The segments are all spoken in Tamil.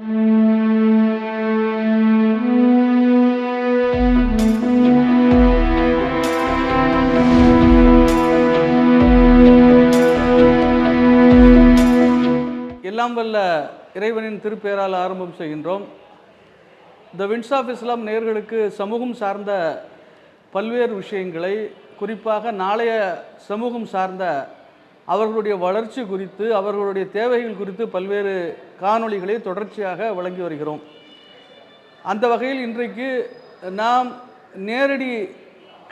எல்லாம் வல்ல இறைவனின் திருப்பெயரால் ஆரம்பம் செய்கின்றோம். த விண்ட்ஸ் ஆஃப் இஸ்லாம் நேயர்களுக்கு சமூகம் சார்ந்த பல்வேறு விஷயங்களை, குறிப்பாக நாளைய சமூகம் சார்ந்த அவர்களுடைய வளர்ச்சி குறித்து, அவர்களுடைய தேவைகள் குறித்து பல்வேறு காணொளிகளை தொடர்ச்சியாக வழங்கி வருகிறோம். அந்த வகையில் இன்றைக்கு நாம் நேரடி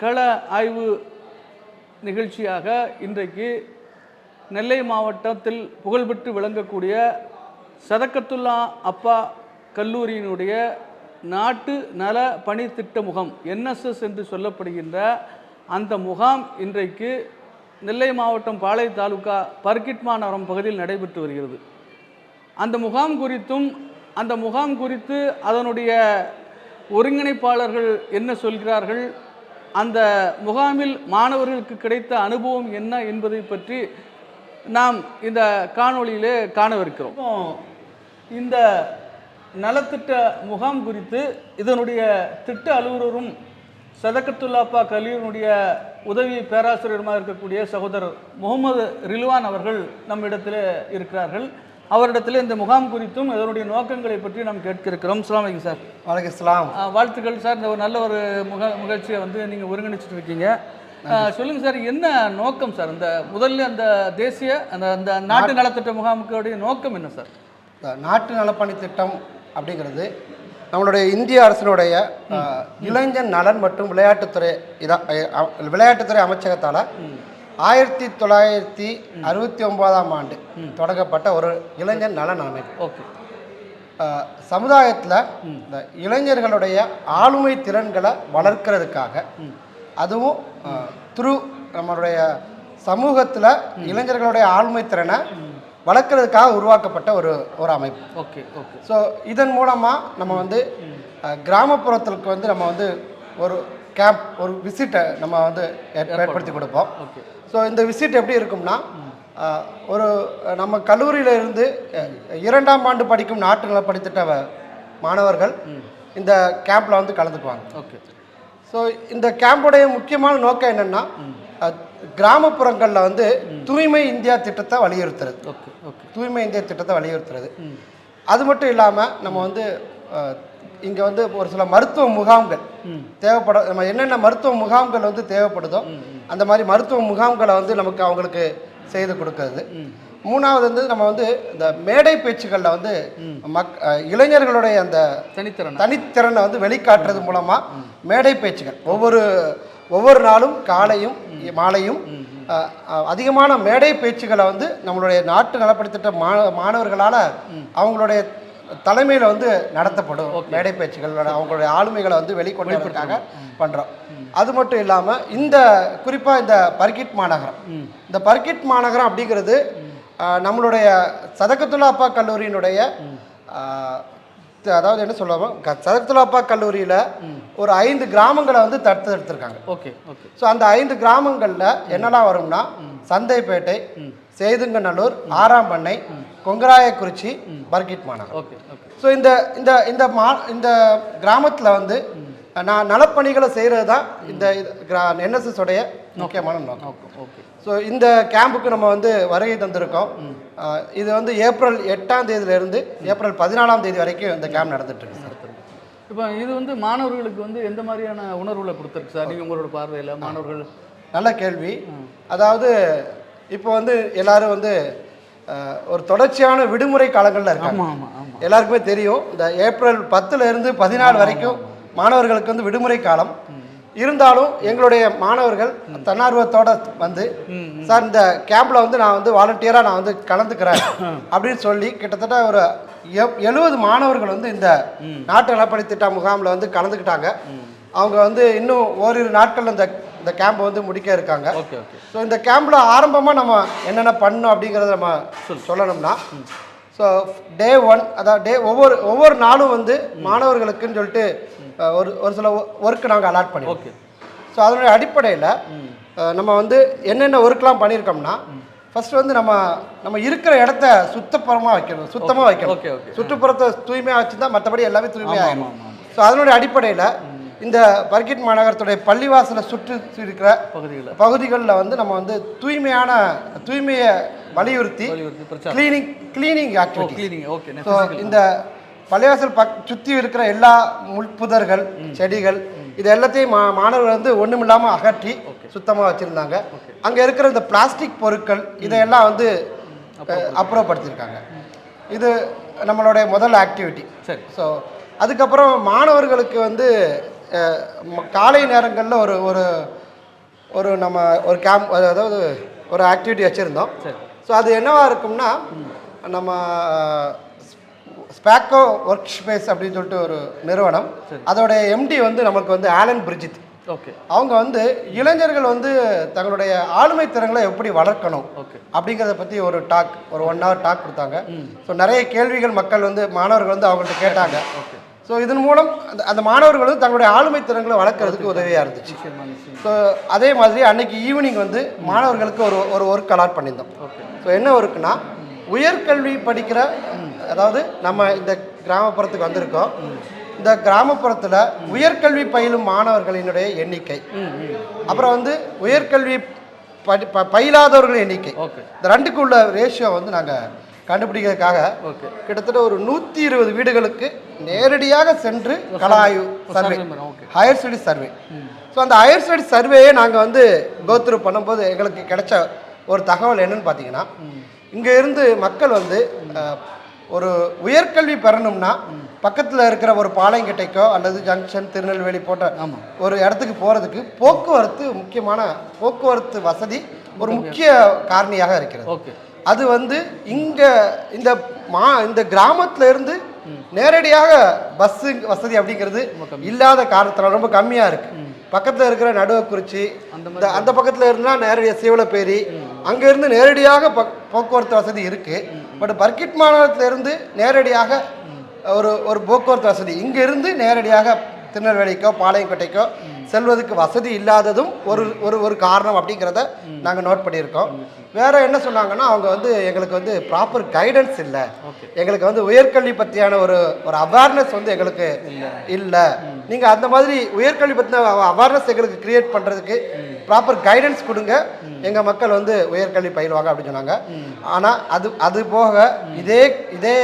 கள ஆய்வு நிகழ்ச்சியாக இன்றைக்கு நெல்லை மாவட்டத்தில் புகழ்பெற்று விளங்கக்கூடிய சதக்கத்துல்லா அப்பா கல்லூரியினுடைய நாட்டு நல பணி திட்ட முகாம், NSS என்று சொல்லப்படுகின்ற அந்த முகாம் இன்றைக்கு நெல்லை மாவட்டம் பாளை தாலுகா பர்கிட்மாநகரம் பகுதியில் நடைபெற்று வருகிறது. அந்த முகாம் குறித்து அதனுடைய ஒருங்கிணைப்பாளர்கள் என்ன சொல்கிறார்கள், அந்த முகாமில் மாணவர்களுக்கு கிடைத்த அனுபவம் என்ன என்பதை பற்றி நாம் இந்த காணொளியிலே காணவிருக்கிறோம். இந்த நலத்திட்ட முகாம் குறித்து இதனுடைய திட்ட அலுவலரும் சதக்கத்துல்லாப்பா கல்லூரியினுடைய உதவி பேராசிரியருமாக இருக்கக்கூடிய சகோதரர் முகமது ரில்வான் அவர்கள் நம்மிடத்தில் இருக்கிறார்கள். அவரிடத்தில் இந்த முகாம் குறித்தும் இதனுடைய நோக்கங்களை பற்றி நாம் கேட்க இருக்கிறோம். அஸ்ஸலாமு அலைக்கும் சார். வலைக்கும் அஸ்ஸலாம். வாழ்த்துக்கள் சார். இந்த ஒரு நல்ல ஒரு நிகழ்ச்சியை நீங்கள் ஒருங்கிணைச்சிட்டு இருக்கீங்க. சொல்லுங்கள் சார், என்ன நோக்கம் சார்? இந்த முதல்ல அந்த தேசிய அந்த நாட்டு நலத்திட்ட முகாமுடைய நோக்கம் என்ன சார்? நாட்டு நலப்பணி திட்டம் அப்படிங்கிறது நம்மளுடைய இந்திய அரசினுடைய இளைஞர் நலன் மற்றும் விளையாட்டுத்துறை அமைச்சகத்தால் 1969ஆம் ஆண்டு தொடங்கப்பட்ட ஒரு இளைஞர் நலன் அமைப்பு. ஓகே. சமுதாயத்தில் இந்த இளைஞர்களுடைய ஆளுமை திறன்களை வளர்க்கிறதுக்காக, அதுவும் நம்மளுடைய சமூகத்தில் இளைஞர்களுடைய ஆளுமை திறனை வளர்க்குறதுக்காக உருவாக்கப்பட்ட ஒரு அமைப்பு. Okay okay. ஸோ இதன் மூலமாக நம்ம வந்து கிராமப்புறத்துக்கு வந்து நம்ம வந்து ஒரு கேம்ப், ஒரு விசிட்டை நம்ம வந்து ஏற்படுத்தி கொடுப்போம். ஓகே. ஸோ இந்த விசிட் எப்படி இருக்கும்னா, ஒரு நம்ம கல்லூரியில் இருந்து 2ஆம் ஆண்டு படிக்கும் நாட்டு நலப்பணி திட்ட மாணவர்கள் இந்த கேம்பில் வந்து கலந்துக்குவாங்க. ஓகே. ஸோ இந்த கேம்புடைய முக்கியமான நோக்கம் என்னென்னா, கிராமப்புறங்களில் வந்து தூய்மை இந்தியா திட்டத்தை வலியுறுத்துறது. Okay okay. தூய்மை இந்தியா திட்டத்தை வலியுறுத்துறது. அது மட்டும் இல்லாமல் நம்ம வந்து இங்கே வந்து ஒரு சில மருத்துவ முகாம்கள் நம்ம என்னென்ன மருத்துவ முகாம்கள் வந்து தேவைப்படுதோ அந்த மாதிரி மருத்துவ முகாம்களை வந்து அவங்களுக்கு செய்து கொடுக்கறது. மூணாவது வந்து நம்ம வந்து இந்த மேடை பேச்சுகளில் வந்து இளைஞர்களுடைய அந்த தனித்திறனை வந்து வெளிக்காட்டுறது மூலமாக மேடை பேச்சுகள் ஒவ்வொரு நாளும் காலையும் மாலையும் அதிகமான மேடை பேச்சுகளை வந்து நம்மளுடைய நாட்டு நலப்பணி திட்ட மாணவர்களால் அவங்களுடைய தலைமையில் வந்து நடத்தப்படும். மேடை பேச்சுகள் அவங்களுடைய ஆளுமைகளை வந்து வெளிக்கொண்டதற்காக பண்ணுறோம். அது மட்டும் இல்லாமல் குறிப்பாக இந்த பர்கிட் மாநகரம் அப்படிங்கிறது நம்மளுடைய சதக்கத்துல்லா அப்பா கல்லூரியினுடைய அதாவது என்ன சொல்லுவோம், சதக்கத்துல்லா அப்பா கல்லூரியில் ஒரு 5 கிராமங்களை வந்து தடுத்திருக்காங்க. Okay okay. ஸோ அந்த 5 கிராமங்களில் என்னெல்லாம் வரும்னா, சந்தைப்பேட்டை, சேதுங்கநல்லூர், ஆறாம்பண்ணை, கொங்கராயக்குறிச்சி, பர்கிட் மாநகரம். Okay okay. ஸோ இந்த கிராமத்தில் வந்து நான் நலப்பணிகளை செய்கிறது தான் இந்த NSS உடைய முக்கியமான நோக்கம். ஓகே. ஸோ இந்த கேம்புக்கு நம்ம வந்து வருகை தந்திருக்கோம். இது வந்து ஏப்ரல் 8ஆம் தேதியிலிருந்து ஏப்ரல் 14ஆம் தேதி வரைக்கும் இந்த கேம்ப் நடந்துட்டுருக்கு சார். இப்போ இது வந்து மாணவர்களுக்கு வந்து எந்த மாதிரியான உணர்வுகளை கொடுத்துருக்கு சார் நீங்கள் உங்களோட பார்வையில்? மாணவர்கள் நல்ல கேள்வி. அதாவது இப்போ வந்து எல்லாரும் வந்து ஒரு தொடர்ச்சியான விடுமுறை காலங்களில் இருக்காங்க. எல்லாருக்குமே தெரியும், இந்த ஏப்ரல் 10லேருந்து 14 வரைக்கும் மாணவர்களுக்கு வந்து விடுமுறை காலம். இருந்தாலும் எங்களுடைய மாணவர்கள் தன்னார்வத்தோடு வந்து, சார் இந்த கேம்பில் வந்து நான் வந்து வாலண்டியராக நான் வந்து கலந்துக்கிறேன் அப்படின்னு சொல்லி கிட்டத்தட்ட ஒரு 70 மாணவர்கள் வந்து இந்த நாட்டு நலப்பணி திட்ட முகாமில் வந்து கலந்துக்கிட்டாங்க. அவங்க வந்து இன்னும் ஓரிரு நாட்கள் இந்த கேம்பை வந்து முடிக்க இருக்காங்க. ஸோ இந்த கேம்பில் ஆரம்பமாக நம்ம என்னென்ன பண்ணோம் அப்படிங்கிறத நம்ம சொல்லணும்னா, ஸோ டே 1, அதாவது ஒவ்வொரு நாளும் வந்து மாணவர்களுக்குன்னு சொல்லிட்டு ஒரு சில ஒர்க்கு நாங்கள் அலாட் பண்ணியிருக்கோம். ஸோ அதனுடைய அடிப்படையில் நம்ம வந்து என்னென்ன ஒர்க்லாம் பண்ணியிருக்கோம்னா, ஃபர்ஸ்ட் வந்து நம்ம இருக்கிற இடத்த சுத்தமாக வைக்கணும். Okay okay. சுற்றுப்புறத்தை தூய்மையாக வச்சுருந்தா மற்றபடி எல்லாமே தூய்மையாகும். ஸோ அதனுடைய அடிப்படையில் இந்த பர்கிட் மாநகரத்துடைய பள்ளிவாசலை சுற்றி இருக்கிற பகுதிகளில் வந்து நம்ம வந்து தூய்மையை வலியுறுத்தி கிளீனிங் ஆக்டிவிட்டி. ஸோ இந்த பள்ளிவாசல் சுற்றி இருக்கிற எல்லா முள்புதர்கள், செடிகள் இது எல்லாத்தையும் மாணவர்கள் வந்து ஒன்றுமில்லாமல் அகற்றி சுத்தமாக வச்சுருந்தாங்க. அங்கே இருக்கிற இந்த பிளாஸ்டிக் பொருட்கள் இதையெல்லாம் வந்து அப்புறப்படுத்தியிருக்காங்க. இது நம்மளுடைய முதல் ஆக்டிவிட்டி. சரி. ஸோ அதுக்கப்புறம் மாணவர்களுக்கு வந்து காலை நேரங்களில் ஒரு நம்ம ஒரு கேம்ப், அதாவது ஒரு ஆக்டிவிட்டி வச்சுருந்தோம். ஸோ அது என்னவா இருக்கும்னா, நம்ம ஸ்பாக்கோ ஒர்க் ஸ்பேஸ் அப்படின்னு சொல்லிட்டு ஒரு நிறுவனம், அதோடைய எம்டி வந்து நமக்கு வந்து ஆலன் பிரிஜித். ஓகே. அவங்க வந்து இளைஞர்கள் வந்து தங்களுடைய ஆளுமை திறன்களை எப்படி வளர்க்கணும் அப்படிங்கிறத பற்றி ஒரு 1 hour டாக் கொடுத்தாங்க. ஸோ நிறைய கேள்விகள் மாணவர்கள் வந்து அவங்கள்ட்ட கேட்டாங்க. ஸோ இதன் மூலம் அந்த மாணவர்கள் வந்து தங்களுடைய ஆளுமை திறன்களை வளர்க்கறதுக்கு உதவியாக இருந்துச்சு. ஸோ அதே மாதிரி அன்னைக்கு ஈவினிங் வந்து மாணவர்களுக்கு ஒரு ஒர்க் அலாட் பண்ணியிருந்தோம். ஸோ என்ன ஒர்க்குன்னா, உயர்கல்வி படிக்கிற, அதாவது நம்ம இந்த கிராமப்புறத்துக்கு வந்திருக்கோம். இந்த கிராமப்புறத்தில் உயர்கல்வி பயிலும் மாணவர்களினுடைய எண்ணிக்கை, அப்புறம் வந்து உயர்கல்வி பயிலாதவர்களின் எண்ணிக்கை, இந்த ரெண்டுக்கு உள்ள ரேஷியோ வந்து நாங்கள் கண்டுபிடிக்கிறதுக்காக கிட்டத்தட்ட ஒரு 120 வீடுகளுக்கு நேரடியாக சென்று கள ஆய்வு survey, higher study survey. So அந்த ஹையர் ஸ்டடி சர்வேயை நாங்கள் வந்து கோத்ரூ பண்ணும்போது எங்களுக்கு கிடைச்ச ஒரு தகவல் என்னன்னு பார்த்தீங்கன்னா, இங்கே இருந்து மக்கள் வந்து ஒரு உயர்கல்வி பெறணும்னா பக்கத்தில் இருக்கிற ஒரு பாளையங்கட்டைக்கோ அல்லது ஜங்ஷன், திருநெல்வேலி போன்ற ஒரு இடத்துக்கு போகிறதுக்கு முக்கியமான போக்குவரத்து வசதி ஒரு முக்கிய காரணியாக இருக்கிறது. அது வந்து இந்த கிராமத்துல இருந்து நேரடியாக பஸ் வசதி அப்படிங்கிறது இல்லாத காரணத்தினால ரொம்ப கம்மியாக இருக்கு. பக்கத்தில் இருக்கிற நடுவக்குறிச்சி அந்த பக்கத்தில் இருந்தால் நேரடியாக சீவலப்பேரி, அங்கேருந்து நேரடியாக போக்குவரத்து வசதி இருக்குது. பட் பர்கிட் மாநகரத்திலிருந்து நேரடியாக ஒரு போக்குவரத்து வசதி இங்கேருந்து நேரடியாக திருநெல்வேலிக்கோ பாளையங்கோட்டைக்கோ செல்வதற்கு வசதி இல்லாததும் ஒரு காரணம் அப்படிங்கிறத நாங்கள் நோட் பண்ணியிருக்கோம். வேற என்ன சொன்னாங்கன்னா, அவங்க வந்து எங்களுக்கு வந்து ப்ராப்பர் கைடன்ஸ் இல்லை, எங்களுக்கு வந்து உயர்கல்வி பற்றியான ஒரு அவேர்னஸ் வந்து எங்களுக்கு இல்லை. நீங்கள் அந்த மாதிரி உயர்கல்வி பற்றின அவேர்னஸ் எங்களுக்கு கிரியேட் பண்ணுறதுக்கு ப்ராப்பர் கைடன்ஸ் கொடுங்க, எங்கள் மக்கள் வந்து உயர்கல்வி பயிலுவாங்க அப்படின்னு சொன்னாங்க. ஆனால் அது போக இதே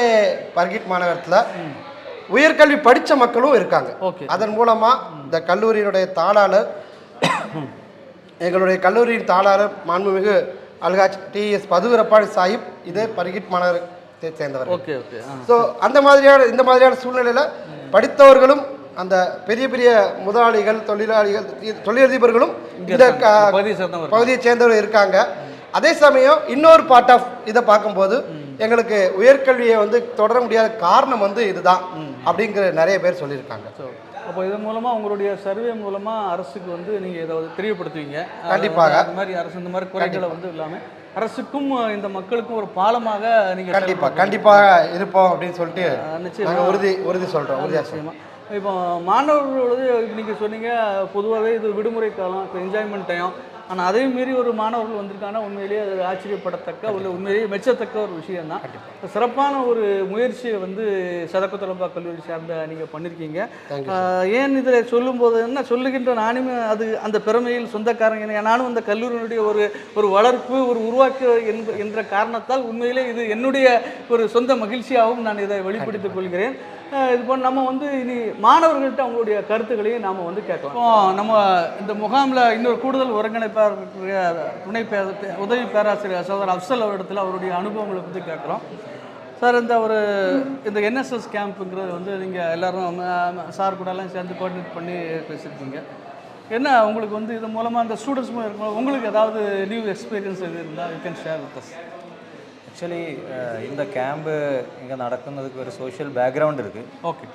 பர்கிட் மாநகரத்தில் உயர்கல்வி படித்த மக்களும் இருக்காங்க. அதன் மூலமாக இந்த கல்லூரியினுடைய தாளாளர், எங்களுடைய கல்லூரியின் தாளாளர் மாண்புமிகு அல்ஹாஜ் டிஎஸ் பதுவரப்பாடி சாஹிப் இதே பர்கிட் மாநகரத்தை சேர்ந்தவர். ஸோ இந்த மாதிரியான சூழ்நிலையில் படித்தவர்களும் அந்த பெரிய முதலாளிகள், தொழிலதிபர்களும் இந்த பகுதியை சேர்ந்தவர்கள் இருக்காங்க. அதே சமயம் இன்னொரு பார்ட் ஆஃப் இதை பார்க்கும்போது எங்களுக்கு உயர்கல்வியை வந்து தொடர முடியாத காரணம் வந்து இதுதான் அப்படிங்கிற நிறைய பேர் சொல்லியிருக்காங்க. அப்போ இது மூலமாக உங்களுடைய சர்வே மூலமாக அரசுக்கு வந்து நீங்கள் ஏதாவது தெரியப்படுத்துவீங்க. கண்டிப்பாக இந்த மாதிரி அரசு இந்த மாதிரி குறைகளை வந்து இல்லாமல் அரசுக்கும் இந்த மக்களுக்கும் ஒரு பாலமாக நீங்கள் கண்டிப்பாக இருப்போம் அப்படின்னு சொல்லிட்டு நிச்சயமாக உறுதி சொல்கிறோம். நிச்சயமாக. இப்போ மாணவர்களோடு நீங்கள் சொன்னீங்க, பொதுவாகவே இது விடுமுறை காலம், இப்போ என்ஜாய்மெண்ட் டைம். ஆனால் அதையும் மீறி ஒரு மாணவர்கள் வந்திருக்காங்கன்னா உண்மையிலேயே அது ஆச்சரியப்படத்தக்க உண்மையிலேயே மெச்சத்தக்க ஒரு விஷயம்தான். சிறப்பான ஒரு முயற்சியை வந்து சதகத்துலபா கல்லூரி சார்ந்த நீங்கள் பண்ணியிருக்கீங்க. ஏன் இதில் சொல்லும்போது என்ன சொல்லுகின்ற நானுமே அந்த பெருமையில் சொந்தக்காரங்க, நானும் அந்த கல்லூரியினுடைய ஒரு வளர்ப்பு ஒரு உருவாக்கு என்ற காரணத்தால் உண்மையிலே இது என்னுடைய ஒரு சொந்த மகிழ்ச்சியாகவும் நான் இதை வெளிப்படுத்திக் கொள்கிறேன். இது போல் நம்ம வந்து இனி மாணவர்கள்ட்ட அவங்களுடைய கருத்துக்களையும் நாம் வந்து கேட்கலாம். இப்போ நம்ம இந்த முகாமில் இன்னொரு கூடுதல் ஒருங்கிணைப்பாளர் உதவி பேராசிரியர் சகோதரர் அப்சல் அவரிடத்தில் அவருடைய அனுபவங்களை பற்றி கேட்குறோம். சார், இந்த என்எஸ்எஸ் கேம்ப்புங்கிறது வந்து நீங்கள் எல்லோரும் சார் கூட எல்லாம் சேர்ந்து கோஆர்டினேட் பண்ணி பேசியிருக்கீங்க. என்ன உங்களுக்கு வந்து இது மூலமாக அந்த ஸ்டூடெண்ட்ஸ் மூலம் உங்களுக்கு ஏதாவது நியூ எக்ஸ்பீரியன்ஸ் எது இருந்தால் you can share with us. Actually இந்த ക്യാമ്പ് இங்கே நடക്കുന്നதுக்கு ஒரு சோஷியல் பேக்ரவுண்ட் இருக்குது.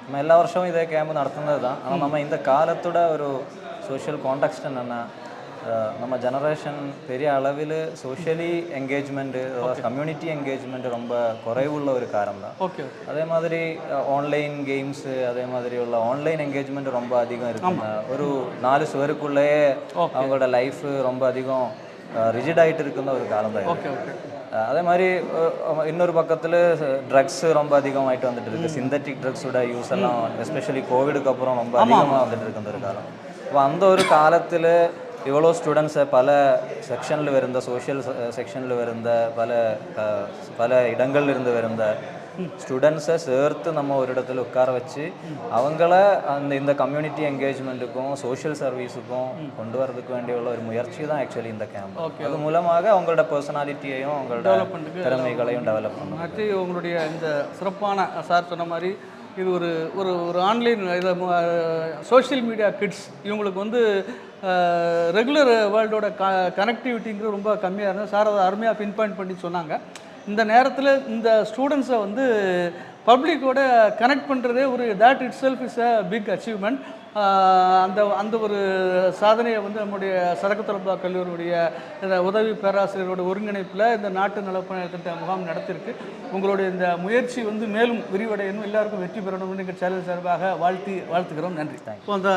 நம்ம எல்லா வருஷமும் இதே ക്യാമ്പ് நடத்துனது தான். ஆனால் நம்ம இந்த காலத்தோட ஒரு சோஷியல் கான்டெக்ஸ்ட் என்னென்னா, நம்ம ஜெனரேஷன் பெரிய அளவில் சோஷியலி என்கேஜ்மெண்ட்டு, கம்யூனிட்டி என்கேஜ்மெண்ட் ரொம்ப குறைவுள்ள ஒரு காரம் தான். அதே மாதிரி ஆன்லைன் கேம்ஸு, அதே மாதிரி உள்ள ஆன்லைன் என்கேஜ்மெண்ட் ரொம்ப அதிகம் இருக்குங்க. ஒரு 4 சுவருக்குள்ளேயே அவங்களோட லைஃப் ரொம்ப அதிகம் ரிஜிட் ஆகிட்டு இருக்கிற ஒரு காலம் தான். Okay okay. அதே மாதிரி இன்னொரு பக்கத்தில் ட்ரக்ஸ் ரொம்ப அதிகமாகிட்டு வந்துட்டு இருக்குது. சிந்தட்டிக் ட்ரக்ஸோட யூஸ் எல்லாம் எஸ்பெஷலி கோவிடுக்கு அப்புறம் ரொம்ப அதிகமாக வந்துட்டு இருக்கிற ஒரு காலம். അപ്പോൾ அந்த ஒரு காலத்தில் இவ்வளோ ஸ்டூடெண்ட்ஸை பல செக்ஷனில் வருந்த சோஷியல் செக்ஷனில் வருந்த பல இடங்கள்ல இருந்து வருந்த ஸ்டூடெண்ட்ஸை சேர்த்து நம்ம ஒரு இடத்துல உட்கார வச்சு அவங்கள இந்த கம்யூனிட்டி என்கேஜ்மெண்ட்டுக்கும் சோஷியல் சர்வீஸுக்கும் கொண்டு வரதுக்கு வேண்டிய உள்ள ஒரு முயற்சி தான் ஆக்சுவலி இந்த கேம்ப். அது மூலமாக அவங்களோட பர்சனாலிட்டியையும் அவங்களோட திறமைகளையும் டெவலப் பண்ணணும். ஆக்சுவலி உங்களுடைய இந்த சிறப்பான சார் சொன்ன மாதிரி இது ஒரு ஒரு ஒரு ஆன்லைன் இதை சோஷியல் மீடியா கிட்ஸ் இவங்களுக்கு வந்து ரெகுலர் வேர்ல்டோட கனெக்டிவிட்டிங்கிறது ரொம்ப கம்மியாக இருந்தது. சார் அதை அருமையாக பின் பாயிண்ட் பண்ணி சொன்னாங்க. இந்த நேரத்தில் இந்த ஸ்டூடெண்ட்ஸை வந்து பப்ளிக்கோட கனெக்ட் பண்ணுறதே ஒரு that itself is a big achievement. அந்த ஒரு சாதனையை வந்து நம்முடைய சரக்கு தொழில்நுட்ப கல்லூரியுடைய உதவி பேராசிரியரோட ஒருங்கிணைப்பில் இந்த நாட்டு நலப்பணி திட்ட முகாம் நடத்திருக்கு. உங்களுடைய இந்த முயற்சி வந்து மேலும் விரிவடையணும், எல்லாருக்கும் வெற்றி பெறணும்னு எங்கள் சேனல் சார்பாக வாழ்த்துக்கிறோம். நன்றி. இப்போ அந்த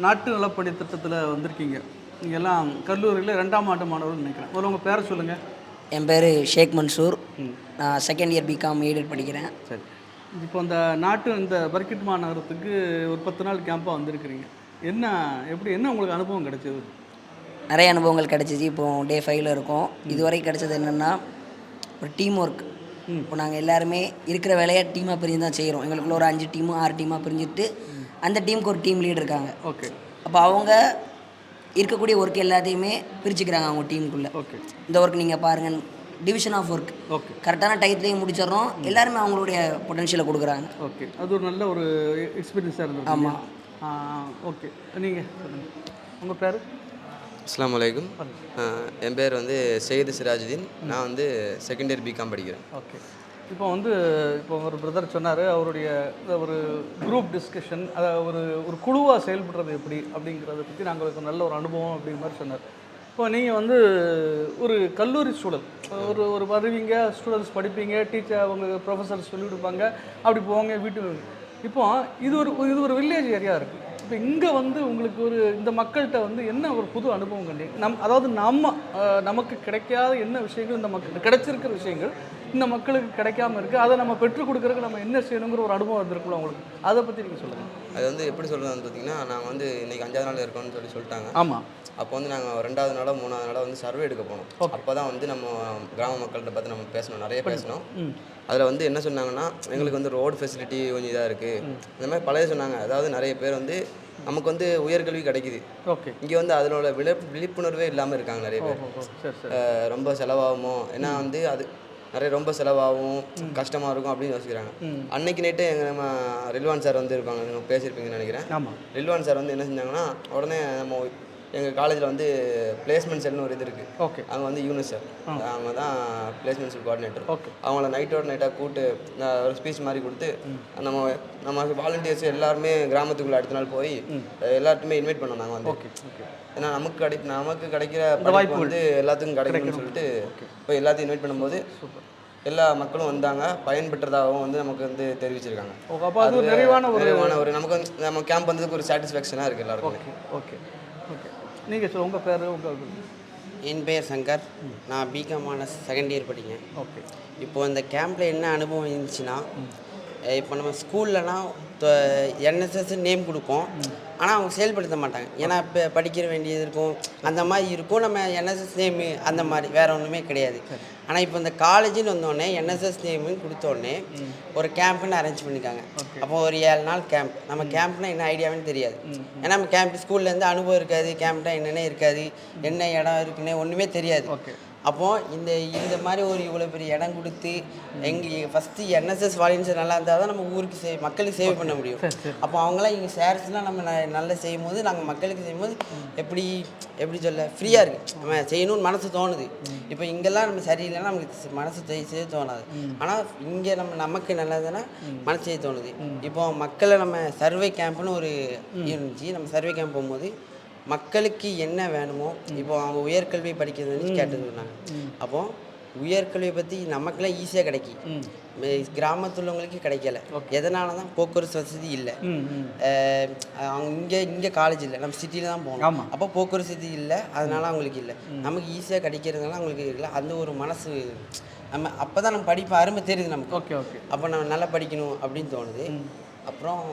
நாட்டு நலப்பணி திட்டத்தில் வந்திருக்கீங்க. நீங்கள் எல்லாம் கல்லூரியில் 2ஆம் ஆண்டு மாணவர்கள் நினைக்கிறேன். ஒரு உங்கள் பேரை சொல்லுங்கள். என் பேர் ஷேக் மன்சூர். நான் செகண்ட் இயர் பிகாம் எய்டட் படிக்கிறேன். சரி. இப்போ இந்த பர்கிட் மாநகரத்துக்கு ஒரு 10 நாள் கேம்பாக வந்திருக்கிறீங்க. என்ன உங்களுக்கு அனுபவம் கிடைச்சது? நிறைய அனுபவங்கள் கிடைச்சிச்சு. இப்போ டே 5ல் இருக்கோம். இதுவரை கிடைச்சது என்னென்னா ஒரு டீம் ஒர்க். இப்போ நாங்கள் எல்லாருமே இருக்கிற வேலையை டீமாக பிரிஞ்சு தான் செய்கிறோம். எங்களுக்குள்ள ஒரு 5 டீமு 6 டீமாக பிரிஞ்சுட்டு அந்த டீமுக்கு ஒரு டீம் லீட் இருக்காங்க. ஓகே. அப்போ அவங்க இருக்கக்கூடிய ஒர்க் எல்லாத்தையுமே பிரிச்சுக்கிறாங்க அவங்க டீமுக்குள்ளே. ஓகே. இந்த ஒர்க் நீங்கள் பாருங்கள், டிவிஷன் ஆஃப் ஒர்க். ஓகே. கரெக்டான டைத்துலேயும் முடிச்சிடறோம். எல்லாருமே அவங்களுடைய பொட்டன்ஷியலை கொடுக்குறாங்க. ஓகே. அது ஒரு நல்ல ஒரு எக்ஸ்பீரியன்ஸாக இருந்தது. ஆமாம். ஓகே. நீங்கள் சொல்லுங்கள். உங்கள் பேர்? அஸ்ஸலாமு அலைக்கும். என் பேர் வந்து சையது சிராஜுதீன். நான் வந்து செகண்ட் இயர் பிகாம் படிக்கிறேன். ஓகே. இப்போ ஒரு பிரதர் சொன்னார், அவருடைய ஒரு குரூப் டிஸ்கஷன், அதை ஒரு குழுவாக செயல்படுறது எப்படி அப்படிங்கிறத பற்றி நாங்கள் நல்ல ஒரு அனுபவம் அப்படிங்கிற மாதிரி சொன்னார். இப்போ நீங்கள் வந்து ஒரு கல்லூரி ஸ்டூடெண்ட், ஒரு வருவீங்க, ஸ்டூடெண்ட்ஸ் படிப்பீங்க, டீச்சர் அவங்க ப்ரொஃபஸர் சொல்லிக் கொடுப்பாங்க, அப்படி போவாங்க வீட்டுக்கு. இப்போ இது ஒரு வில்லேஜ் ஏரியா இருக்குது. இப்போ இங்கே வந்து உங்களுக்கு இந்த மக்கள்கிட்ட வந்து என்ன ஒரு புது அனுபவம் கண்டீங்க? அதாவது நமக்கு கிடைக்காத என்ன விஷயங்கள் இந்த மக்கள் கிடைச்சிருக்கிற விஷயங்கள் இந்த மக்களுக்கு கிடைக்காம இருக்குது, அதை நம்ம பெற்றுக் கொடுக்குறதுக்கு நம்ம என்ன செய்யணுங்கிற ஒரு அனுபவம் வந்துருக்குள்ள உங்களுக்கு, அதை பற்றி நீங்கள் சொல்லுங்கள். அது வந்து எப்படி சொல்கிறதுன்னு பார்த்தீங்கன்னா, நாங்கள் வந்து இன்றைக்கி 5ஆவது நாள் இருக்கோம்னு சொல்லிட்டாங்க. ஆமாம். அப்போ வந்து நாங்கள் 2வது நாளோ 3வது நாளோ வந்து சர்வே எடுக்க போனோம். அப்போ தான் வந்து நம்ம கிராம மக்கள்கிட்ட பார்த்து நம்ம பேசணும், நிறைய பேசணும். அதில் வந்து என்ன சொன்னாங்கன்னா, எங்களுக்கு வந்து ரோடு ஃபெசிலிட்டி கொஞ்சம் இதாக இருக்குது, இந்த மாதிரி பழைய சொன்னாங்க. அதாவது நிறைய பேர் வந்து நமக்கு வந்து உயர்கல்வி கிடைக்குது, ஓகே, இங்கே வந்து அதனோட விழிப்புணர்வே இல்லாமல் இருக்காங்க நிறைய பேர். ரொம்ப செலவாகுமோ, ஏன்னா வந்து அது நிறைய ரொம்ப செலவாகும், கஷ்டமாக இருக்கும் அப்படின்னு யோசிக்கிறாங்க. அன்னைக்கு நைட்டு நம்ம ரில்வான் சார் வந்து இருப்பாங்க, நீங்கள் பேசியிருப்பீங்கன்னு நினைக்கிறேன். ரில்வான் சார் வந்து என்ன செஞ்சாங்கன்னா, உடனே நம்ம எங்கள் காலேஜில் வந்து பிளேஸ்மெண்ட் செல்னு ஒரு இது இருக்குது. ஓகே. அங்கே வந்து யூனிஸ் சார், அவங்க தான் பிளேஸ்மெண்ட் செல் கோஆர்டினேட்டர். ஓகே. அவங்கள நைட்டாக கூப்பிட்டு ஒரு ஸ்பீச் மாதிரி கொடுத்து, நம்ம வாலண்டியர்ஸ் எல்லாருமே கிராமத்துக்குள்ளே அடுத்த நாள் போய் எல்லாருக்குமே இன்வைட் பண்ணோம் நாங்கள் வந்து. ஓகே. ஓகே. ஏன்னா நமக்கு கிடைக்கிற வாய்ப்பு வந்து எல்லாத்துக்கும் கிடைக்கும்னு சொல்லிட்டு போய் எல்லாத்தையும் இன்வைட் பண்ணும்போது எல்லா மக்களும் வந்தாங்க, பயன்பெற்றதாகவும் வந்து நமக்கு வந்து தெரிவிச்சிருக்காங்க. நிறைவான ஒரு நமக்கு வந்து நம்ம கேம்ப் வந்ததுக்கு ஒரு சாட்டிஸ்ஃபேக்ஷனாக இருக்குது எல்லாருக்கும். ஓகே. ஓகே. நீங்கள் சொல்லுங்கள் உங்கள் பேர்? என் பேர் சங்கர். நான் பிகாம் ஆனர்ஸ் செகண்ட் இயர் படிக்கிறேன். ஓகே. இப்போது இந்த கேம்பில் என்ன அனுபவம் இருந்துச்சுன்னா, இப்போ நம்ம ஸ்கூல்லனா என்எஸ்எஸ் நேம் கொடுப்போம், ஆனால் அவங்க செயல்படுத்த மாட்டாங்க. ஏன்னா இப்போ படிக்கிற வேண்டியது இருக்கும், அந்த மாதிரி இருக்கும். நம்ம என்எஸ்எஸ் நேமு அந்த மாதிரி வேறு ஒன்றுமே கிடையாது. ஆனால் இப்போ இந்த காலேஜின்னு வந்தோடனே என்எஸ்எஸ் நேமுன்னு கொடுத்தோடனே ஒரு கேம்ப்னு அரேஞ்ச் பண்ணியிருக்காங்க. அப்போ ஒரு 7 நாள் கேம்ப். நம்ம கேம்ப்னா என்ன ஐடியாவுன்னு தெரியாது. ஏன்னா நம்ம கேம்ப் ஸ்கூல்லேருந்து அனுபவம் இருக்காது, கேம்ப்னா என்னென்ன இருக்காது, என்ன இடம் இருக்குன்னு ஒன்றுமே தெரியாது. அப்போது இந்த மாதிரி ஒரு இவ்வளோ பெரிய இடம் கொடுத்து எங்களுக்கு ஃபஸ்ட்டு என்எஸ்எஸ் வாலண்டியர்ஸ் நல்லா இருந்தால் தான் நம்ம ஊருக்கு மக்களுக்கு சேவை பண்ண முடியும். அப்போ அவங்களாம் இங்கே ஷேர்ஸ்லாம் நம்ம நல்லா செய்யும் போது, நாங்கள் மக்களுக்கு செய்யும்போது எப்படி சொல்ல ஃப்ரீயாக இருக்குது, நம்ம செய்யணும்னு மனசு தோணுது. இப்போ இங்கெல்லாம் நம்ம சரியில்லைன்னா நமக்கு மனசு செய்ய தோணாது. ஆனால் இங்கே நமக்கு நல்லதுன்னா மனசு செய்ய தோணுது. இப்போ மக்களை நம்ம சர்வே கேம்ப்னு ஒரு இருந்துச்சு. நம்ம சர்வே கேம்ப் போகும்போது மக்களுக்கு என்ன வேணுமோ, இப்போ அவங்க உயர்கல்வி படிக்கிறதுன்னு கேட்டது நாங்கள். அப்போது உயர்கல்வியை பற்றி நமக்குலாம் ஈஸியாக கிடைக்கும், கிராமத்தில் உள்ளவங்களுக்கு கிடைக்கல. எதனால தான் போக்குவரத்து வசதி இல்லை. இங்கே காலேஜ் இல்லை, நம்ம சிட்டியில் தான் போகணும். அப்போ போக்குவரத்து வசதி இல்லை, அதனால அவங்களுக்கு இல்லை. நமக்கு ஈஸியாக கிடைக்கிறதுனால அவங்களுக்கு இல்லை. அந்த ஒரு மனசு நம்ம அப்போ தான் நம்ம படிப்பு அருமை தெரியுது நமக்கு. Okay okay. அப்போ நம்ம நல்லா படிக்கணும் அப்படின்னு தோணுது. அப்புறம்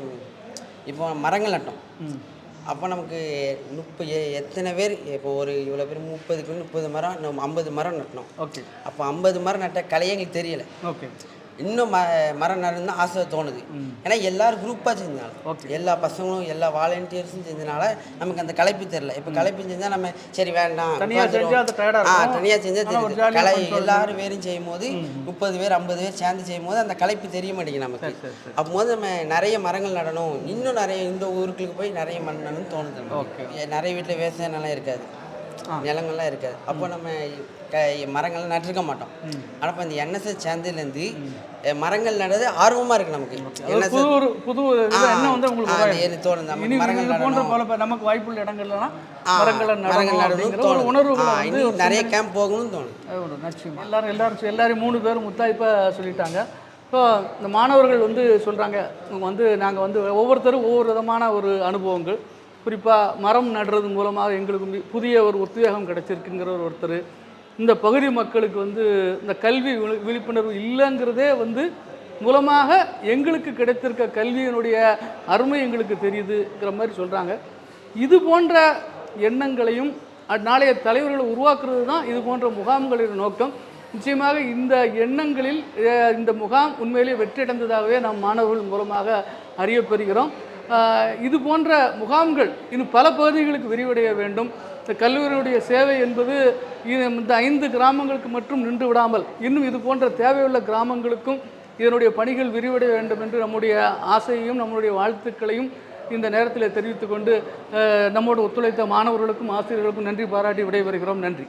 இப்போ மரங்கள் நட்டோம். அப்போ நமக்கு எத்தனை பேர் இப்போ ஒரு இவ்வளோ பேர் 30 மரம், நம்ம 50 மரம் நட்டணும். ஓகே. அப்போ 50 மரம் நட்ட கலையே எங்களுக்கு தெரியலை. ஓகே. இன்னும் மரம் நடந்து ஆசை தோணுது. ஏன்னா எல்லாரும் குரூப்பாக செஞ்சனால, எல்லா பசங்களும் எல்லா வாலண்டியர்ஸும் செஞ்சனால நமக்கு அந்த களைப்பு தெரியல. இப்போ களைப்பு செஞ்சால் நம்ம சரி வேண்டாம், தனியாக செஞ்சால் தெரியுது. கலை எல்லாரும் பேரும் செய்யும் போது 30 பேர் 50 பேர் சேர்ந்து செய்யும் போது அந்த களைப்பு தெரிய மாட்டேங்குது நமக்கு. அப்போது நம்ம நிறைய மரங்கள் நடணும், இன்னும் நிறைய இந்த ஊருக்குள்ள போய் நிறைய மரம் நடணும்னு தோணுது. நிறைய வீட்டில் விவசாய நிலம் இருக்காது, நிலங்கள்லாம் இருக்காது. அப்போ நம்ம மரங்கள்லாம் நட்டிருக்க மாட்டோம். ஆனால் இப்போ இந்த என்எஸ்எஸ் சேர்ந்ததுலேருந்து மரங்கள் நடுறது ஆர்வமாக இருக்குது நமக்கு. நமக்கு வாய்ப்புள்ள இடங்கள்லாம் நிறைய கேம்ப் போகணும்னு தோணுது. எல்லாரும் 3 பேரும் முத்தாய்ப்பாக சொல்லிட்டாங்க. ஸோ இந்த மாணவர்கள் வந்து சொல்கிறாங்க, நாங்கள் ஒவ்வொருத்தரும் ஒவ்வொரு விதமான ஒரு அனுபவங்கள், குறிப்பாக மரம் நடுறது மூலமாக எங்களுக்கு புதிய ஒரு உத்வேகம் கிடைச்சிருக்குங்கிற ஒருத்தர், இந்த பகுதி மக்களுக்கு இந்த கல்வி விழிப்புணர்வு இல்லைங்கிறதே மூலமாக எங்களுக்கு கிடைத்திருக்க கல்வியினுடைய அருமை எங்களுக்கு தெரியுதுங்கிற மாதிரி சொல்கிறாங்க. இது போன்ற எண்ணங்களையும் நாளைய தலைவர்களை உருவாக்குறது தான் இது போன்ற முகாம்களின் நோக்கம். நிச்சயமாக இந்த எண்ணங்களில் இந்த முகாம் உண்மையிலேயே வெற்றியடைந்ததாகவே நாம் மாணவர்கள் மூலமாக அறியப்பெறுகிறோம். இது போன்ற முகாம்கள் இன்னும் பல பகுதிகளுக்கு விரிவடைய வேண்டும். இந்த கல்லூரியுடைய சேவை என்பது இந்த 5 கிராமங்களுக்கு மட்டும் நின்று விடாமல் இன்னும் இது போன்ற தேவையுள்ள கிராமங்களுக்கும் இதனுடைய பணிகள் விரிவடைய வேண்டும் என்று நம்முடைய ஆசையையும் நம்முடைய வாழ்த்துக்களையும் இந்த நேரத்தில் தெரிவித்துக்கொண்டு நம்மோடு ஒத்துழைத்த மாணவர்களுக்கும் ஆசிரியர்களுக்கும் நன்றி பாராட்டி விடைபெறுகிறோம். நன்றி.